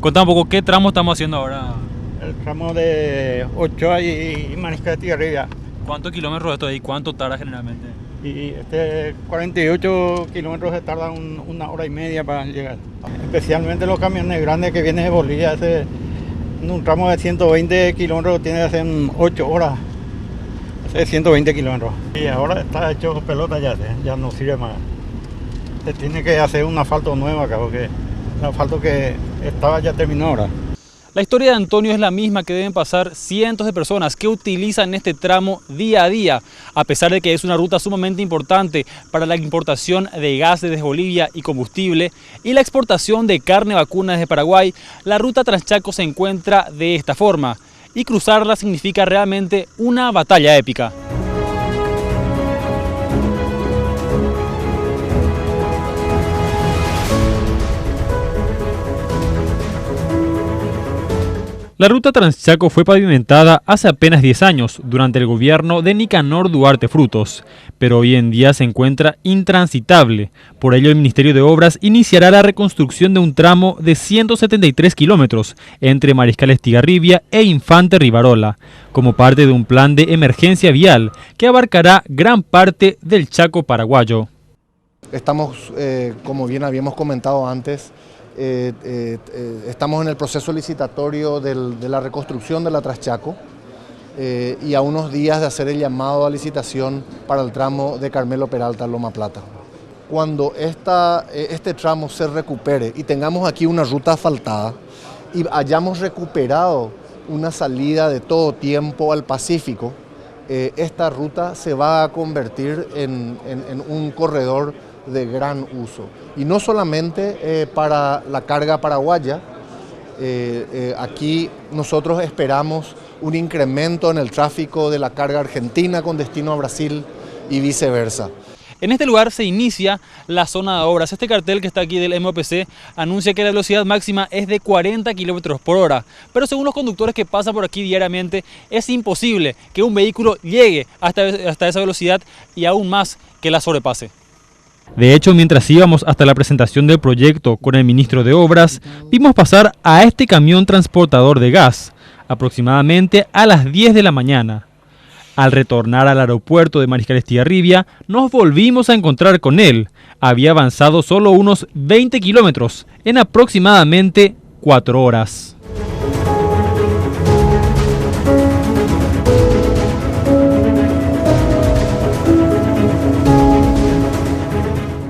Cuéntame un poco qué tramo estamos haciendo ahora. El tramo de Ochoa y Mariscal de Estigarribia. ¿Cuántos kilómetros de esto y cuánto tarda generalmente? Y 48 kilómetros se tarda una hora y media para llegar. Especialmente los camiones grandes que vienen de Bolivia, en un tramo de 120 kilómetros tiene que hacer 8 horas. Hace 120 kilómetros. Y ahora está hecho pelota ya no sirve más. Se tiene que hacer un asfalto nuevo acá, porque el asfalto que estaba ya terminó ahora. La historia de Antonio es la misma que deben pasar cientos de personas que utilizan este tramo día a día, a pesar de que es una ruta sumamente importante para la importación de gas desde Bolivia y combustible y la exportación de carne vacuna desde Paraguay. La ruta Transchaco se encuentra de esta forma y cruzarla significa realmente una batalla épica. La ruta Transchaco fue pavimentada hace apenas 10 años, durante el gobierno de Nicanor Duarte Frutos, pero hoy en día se encuentra intransitable. Por ello, el Ministerio de Obras iniciará la reconstrucción de un tramo de 173 kilómetros entre Mariscal Estigarribia e Infante Rivarola, como parte de un plan de emergencia vial que abarcará gran parte del Chaco paraguayo. Estamos, como bien habíamos comentado antes, estamos en el proceso licitatorio de la reconstrucción de la Transchaco y a unos días de hacer el llamado a licitación para el tramo de Carmelo Peralta a Loma Plata. Cuando este tramo se recupere y tengamos aquí una ruta asfaltada y hayamos recuperado una salida de todo tiempo al Pacífico, esta ruta se va a convertir en un corredor de gran uso. Y no solamente para la carga paraguaya, aquí nosotros esperamos un incremento en el tráfico de la carga argentina con destino a Brasil y viceversa. En este lugar se inicia la zona de obras. Este cartel que está aquí del MOPC anuncia que la velocidad máxima es de 40 kilómetros por hora. Pero según los conductores que pasan por aquí diariamente, es imposible que un vehículo llegue hasta esa velocidad y aún más que la sobrepase. De hecho, mientras íbamos hasta la presentación del proyecto con el ministro de Obras, vimos pasar a este camión transportador de gas, aproximadamente a las 10 de la mañana. Al retornar al aeropuerto de Mariscal Estigarribia, nos volvimos a encontrar con él. Había avanzado solo unos 20 kilómetros en aproximadamente 4 horas.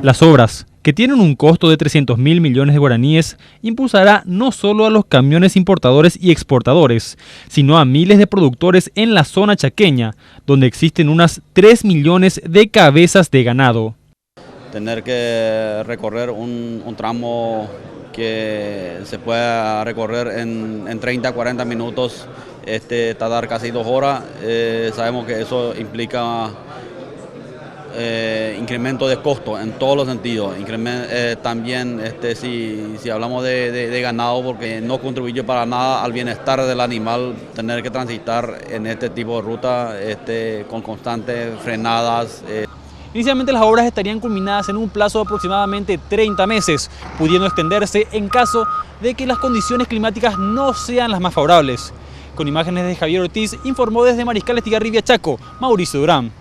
Las obras, que tienen un costo de 300.000 millones de guaraníes, impulsará no solo a los camiones importadores y exportadores, sino a miles de productores en la zona chaqueña, donde existen unas 3 millones de cabezas de ganado. Tener que recorrer un tramo que se pueda recorrer en 30 a 40 minutos, tardar casi 2 horas, sabemos que eso implica incremento de costo en todos los sentidos. También si hablamos de ganado, porque no contribuye para nada al bienestar del animal tener que transitar en este tipo de ruta con constantes frenadas. Inicialmente las obras estarían culminadas en un plazo de aproximadamente 30 meses, pudiendo extenderse en caso de que las condiciones climáticas no sean las más favorables. Con imágenes de Javier Ortiz, informó desde Mariscal Estigarribia, Chaco, Mauricio Durán.